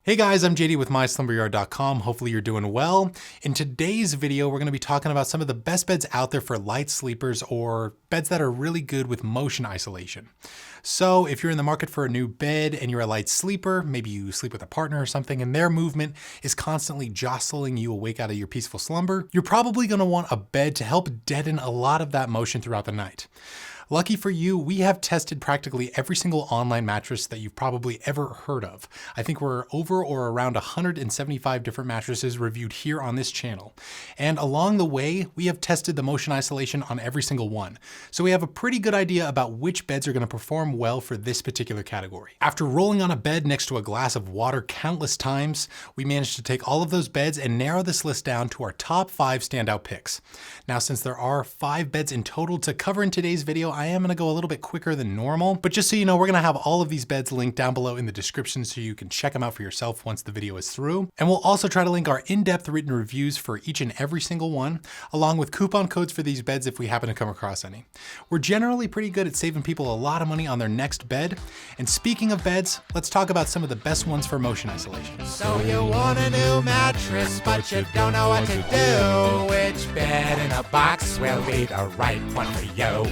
Hey guys, I'm JD with MySlumberyard.com. Hopefully you're doing well. In today's video, we're going to be talking about some of the best beds out there for light sleepers or beds that are really good with motion isolation. So if you're in the market for a new bed and you're a light sleeper, maybe you sleep with a partner or something and their movement is constantly jostling you awake out of your peaceful slumber, you're probably going to want a bed to help deaden a lot of that motion throughout the night. Lucky for you, we have tested practically every single online mattress that you've probably ever heard of. I think we're over or around 175 different mattresses reviewed here on this channel. And along the way, we have tested the motion isolation on every single one. So we have a pretty good idea about which beds are going to perform well for this particular category. After rolling on a bed next to a glass of water countless times, we managed to take all of those beds and narrow this list down to our top 5 standout picks. Now, since there are 5 beds in total to cover in today's video, I am going to go a little bit quicker than normal, but just so you know, we're going to have all of these beds linked down below in the description so you can check them out for yourself once the video is through. And we'll also try to link our in-depth written reviews for each and every single one, along with coupon codes for these beds if we happen to come across any. We're generally pretty good at saving people a lot of money on their next bed. And speaking of beds, let's talk about some of the best ones for motion isolation. So you want a new mattress, but you don't know what to do. Which bed in a box will be the right one for you?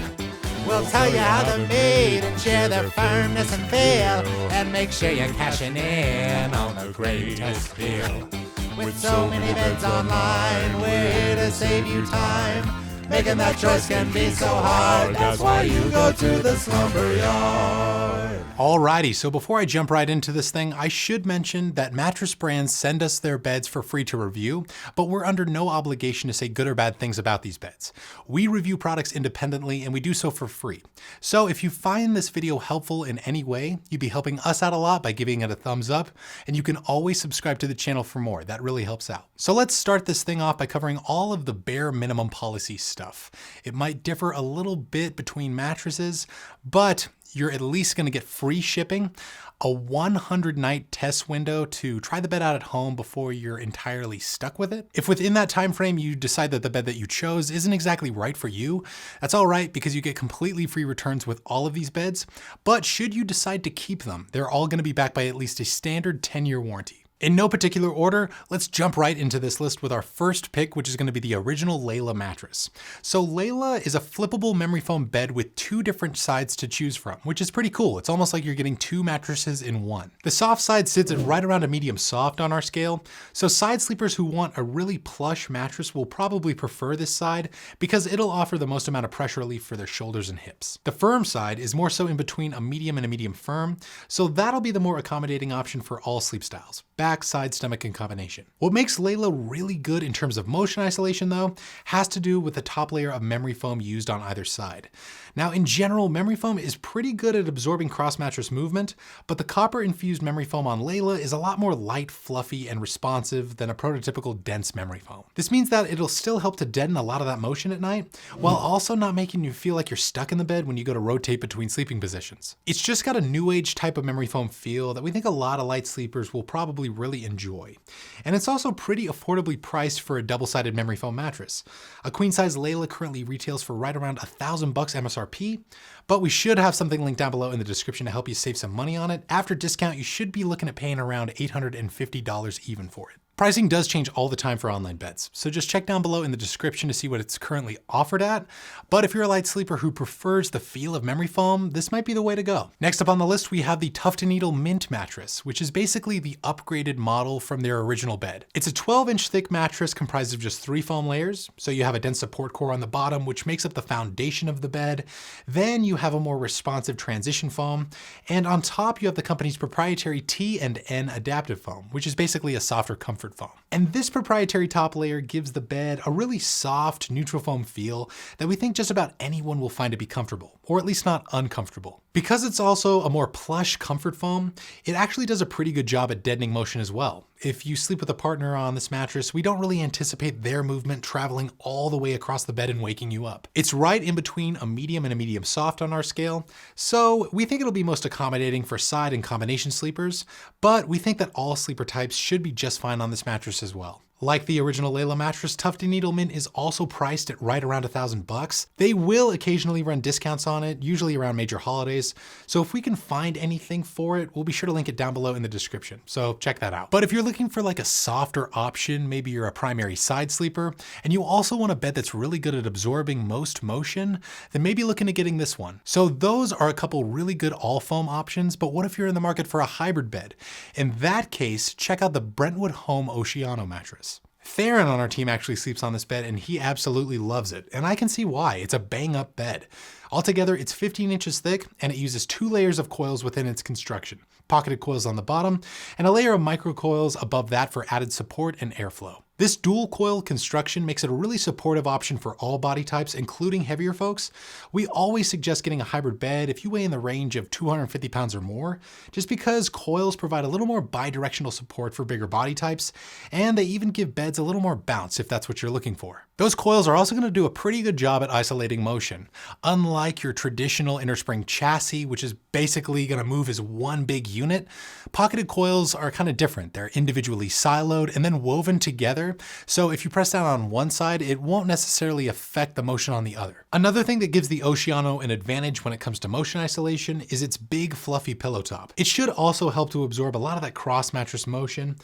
We'll tell you how they're made and share their firmness and feel, and make sure you're cashing in on the greatest deal. With so many beds online, we're here to save you time. Making that choice can be so hard, that's why you go to the Slumberyard. Alrighty, so before I jump right into this thing, I should mention that mattress brands send us their beds for free to review, but we're under no obligation to say good or bad things about these beds. We review products independently and we do so for free. So if you find this video helpful in any way, you'd be helping us out a lot by giving it a thumbs up, and you can always subscribe to the channel for more. That really helps out. So let's start this thing off by covering all of the bare minimum policy stuff. It might differ a little bit between mattresses, but you're at least going to get free shipping, a 100-night test window to try the bed out at home before you're entirely stuck with it. If within that time frame you decide that the bed that you chose isn't exactly right for you, that's all right because you get completely free returns with all of these beds. But should you decide to keep them, they're all going to be backed by at least a standard 10-year warranty. In no particular order, let's jump right into this list with our first pick, which is going to be the original Layla mattress. So Layla is a flippable memory foam bed with 2 different sides to choose from, which is pretty cool. It's almost like you're getting 2 mattresses in one. The soft side sits at right around a medium soft on our scale, so side sleepers who want a really plush mattress will probably prefer this side because it'll offer the most amount of pressure relief for their shoulders and hips. The firm side is more so in between a medium and a medium firm, so that'll be the more accommodating option for all sleep styles. Back, side, stomach, and combination. What makes Layla really good in terms of motion isolation though, has to do with the top layer of memory foam used on either side. Now in general, memory foam is pretty good at absorbing cross-mattress movement, but the copper-infused memory foam on Layla is a lot more light, fluffy, and responsive than a prototypical dense memory foam. This means that it'll still help to deaden a lot of that motion at night, while also not making you feel like you're stuck in the bed when you go to rotate between sleeping positions. It's just got a new age type of memory foam feel that we think a lot of light sleepers will probably really enjoy. And it's also pretty affordably priced for a double-sided memory foam mattress. A queen-size Layla currently retails for right around $1,000 MSRP, but we should have something linked down below in the description to help you save some money on it. After discount, you should be looking at paying around $850 even for it. Pricing does change all the time for online beds, so just check down below in the description to see what it's currently offered at. But if you're a light sleeper who prefers the feel of memory foam, this might be the way to go. Next up on the list, we have the Tuft Needle Mint mattress, which is basically the upgraded model from their original bed. It's a 12-inch thick mattress comprised of just 3 foam layers. So you have a dense support core on the bottom, which makes up the foundation of the bed. Then you have a more responsive transition foam. And on top, you have the company's proprietary T and N adaptive foam, which is basically a softer comfort foam. And this proprietary top layer gives the bed a really soft, neutral foam feel that we think just about anyone will find to be comfortable, or at least not uncomfortable. Because it's also a more plush comfort foam, it actually does a pretty good job at deadening motion as well. If you sleep with a partner on this mattress, we don't really anticipate their movement traveling all the way across the bed and waking you up. It's right in between a medium and a medium soft on our scale, so we think it'll be most accommodating for side and combination sleepers, but we think that all sleeper types should be just fine on this mattress as well. Like the original Layla mattress, Tuft Needle Mint is also priced at right around $1,000. They will occasionally run discounts on it, usually around major holidays. So if we can find anything for it, we'll be sure to link it down below in the description. So check that out. But if you're looking for like a softer option, maybe you're a primary side sleeper, and you also want a bed that's really good at absorbing most motion, then maybe looking at getting this one. So those are a couple really good all foam options, but what if you're in the market for a hybrid bed? In that case, check out the Brentwood Home Oceano mattress. Theron on our team actually sleeps on this bed and he absolutely loves it. And I can see why. It's a bang up bed. Altogether, it's 15 inches thick and it uses 2 layers of coils within its construction. Pocketed coils on the bottom and a layer of micro coils above that for added support and airflow. This dual coil construction makes it a really supportive option for all body types, including heavier folks. We always suggest getting a hybrid bed if you weigh in the range of 250 pounds or more, just because coils provide a little more bidirectional support for bigger body types, and they even give beds a little more bounce if that's what you're looking for. Those coils are also going to do a pretty good job at isolating motion. Unlike your traditional innerspring chassis, which is basically going to move as one big unit, pocketed coils are kind of different. They're individually siloed and then woven together. So if you press down on one side, it won't necessarily affect the motion on the other. Another thing that gives the Oceano an advantage when it comes to motion isolation is its big fluffy pillow top. It should also help to absorb a lot of that cross mattress motion,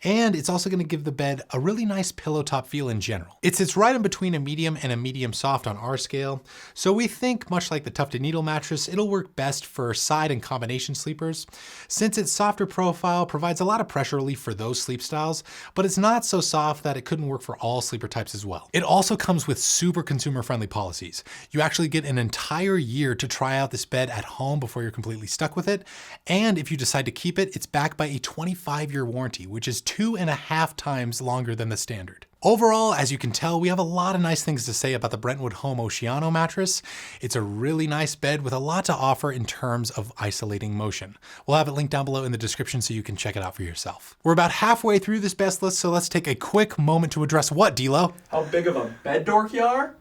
and it's also going to give the bed a really nice pillow top feel in general. It's right in between a medium and a medium soft on our scale, so we think much like the Tuft Needle mattress, it'll work best for side and combination sleepers, since its softer profile provides a lot of pressure relief for those sleep styles, but it's not so soft that it couldn't work for all sleeper types as well. It also comes with super consumer-friendly policies. You actually get an entire year to try out this bed at home before you're completely stuck with it, and if you decide to keep it, it's backed by a 25-year warranty, which is 2.5 times longer than the standard. Overall, as you can tell, we have a lot of nice things to say about the Brentwood Home Oceano mattress. It's a really nice bed with a lot to offer in terms of isolating motion. We'll have it linked down below in the description so you can check it out for yourself. We're about halfway through this best list, so let's take a quick moment to address what, D-Lo? How big of a bed dork you are?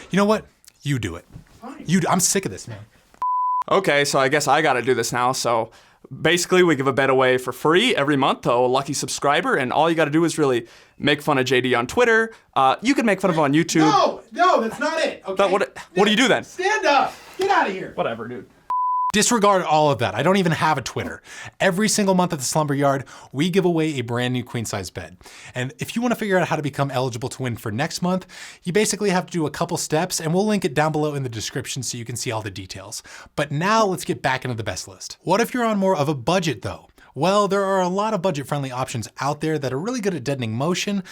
You know what? You do it. Fine. I'm sick of this, man. Okay, so I guess I gotta do this now, so basically we give a bed away for free every month to a lucky subscriber, and all you gotta do is really make fun of JD on Twitter. You can make fun of him on YouTube. No, that's not it, okay? But what do you do then? Stand up! Get out of here! Whatever, dude. Disregard all of that. I don't even have a Twitter. Every single month at the Slumber Yard, we give away a brand new queen size bed. And if you want to figure out how to become eligible to win for next month, you basically have to do a couple steps, and we'll link it down below in the description so you can see all the details. But now let's get back into the best list. What if you're on more of a budget though? Well, there are a lot of budget-friendly options out there that are really good at deadening motion,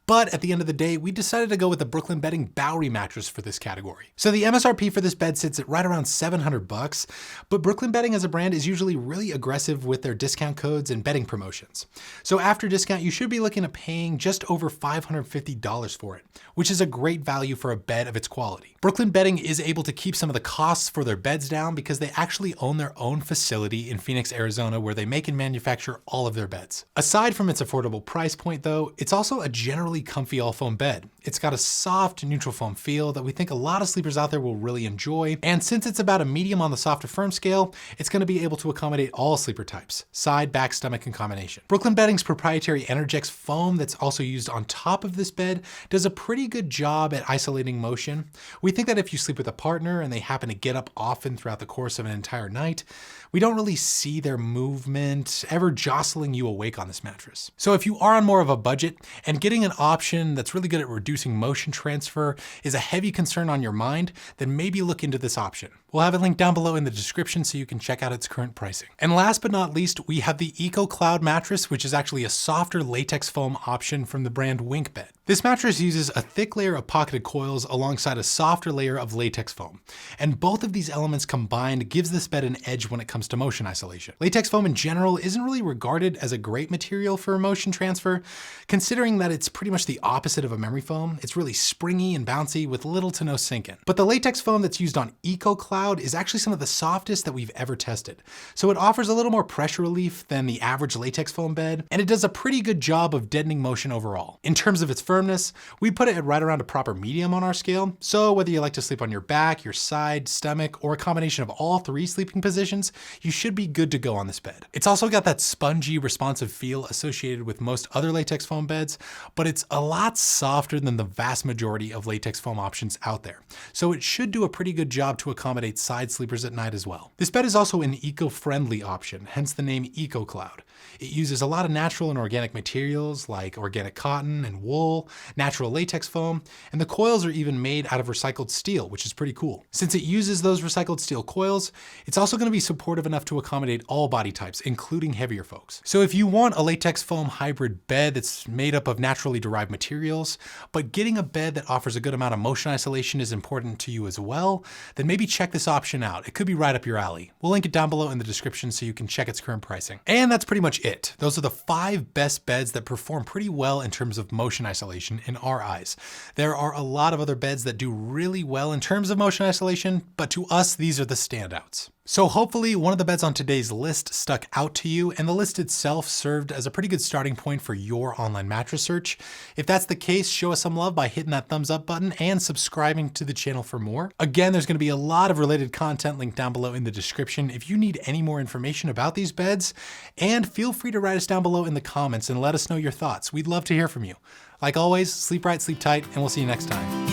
but at the end of the day, we decided to go with the Brooklyn Bedding Bowery mattress for this category. So the MSRP for this bed sits at right around $700, but Brooklyn Bedding as a brand is usually really aggressive with their discount codes and bedding promotions. So after discount, you should be looking at paying just over $550 for it, which is a great value for a bed of its quality. Brooklyn Bedding is able to keep some of the costs for their beds down because they actually own their own facility in Phoenix, Arizona, where they make and manufacture all of their beds. Aside from its affordable price point though, it's also a generally comfy all foam bed. It's got a soft neutral foam feel that we think a lot of sleepers out there will really enjoy. And since it's about a medium on the soft to firm scale, it's going to be able to accommodate all sleeper types, side, back, stomach, and combination. Brooklyn Bedding's proprietary Energex foam that's also used on top of this bed does a pretty good job at isolating motion. We think that if you sleep with a partner and they happen to get up often throughout the course of an entire night, we don't really see their movement ever jostling you awake on this mattress. So if you are on more of a budget and getting an option that's really good at reducing motion transfer is a heavy concern on your mind, then maybe look into this option. We'll have it linked down below in the description so you can check out its current pricing. And last but not least, we have the EcoCloud Mattress, which is actually a softer latex foam option from the brand Wink Bed. This mattress uses a thick layer of pocketed coils alongside a softer layer of latex foam. And both of these elements combined gives this bed an edge when it comes to motion isolation. Latex foam in general isn't really regarded as a great material for motion transfer, considering that it's pretty much the opposite of a memory foam. It's really springy and bouncy with little to no sink in. But the latex foam that's used on EcoCloud is actually some of the softest that we've ever tested. So it offers a little more pressure relief than the average latex foam bed, and it does a pretty good job of deadening motion overall. In terms of its firmness, firmness, we put it at right around a proper medium on our scale. So whether you like to sleep on your back, your side, stomach, or a combination of all three sleeping positions, you should be good to go on this bed. It's also got that spongy, responsive feel associated with most other latex foam beds, but it's a lot softer than the vast majority of latex foam options out there. So it should do a pretty good job to accommodate side sleepers at night as well. This bed is also an eco-friendly option, hence the name EcoCloud. It uses a lot of natural and organic materials like organic cotton and wool, natural latex foam, and the coils are even made out of recycled steel, which is pretty cool. Since it uses those recycled steel coils, it's also going to be supportive enough to accommodate all body types, including heavier folks. So if you want a latex foam hybrid bed that's made up of naturally derived materials, but getting a bed that offers a good amount of motion isolation is important to you as well, then maybe check this option out. It could be right up your alley. We'll link it down below in the description so you can check its current pricing. And that's pretty much it. Those are the 5 best beds that perform pretty well in terms of motion isolation in our eyes. There are a lot of other beds that do really well in terms of motion isolation, but to us, these are the standouts. So hopefully one of the beds on today's list stuck out to you, and the list itself served as a pretty good starting point for your online mattress search. If that's the case, show us some love by hitting that thumbs up button and subscribing to the channel for more. Again, there's going to be a lot of related content linked down below in the description if you need any more information about these beds, and feel free to write us down below in the comments and let us know your thoughts. We'd love to hear from you. Like always, sleep right, sleep tight, and we'll see you next time.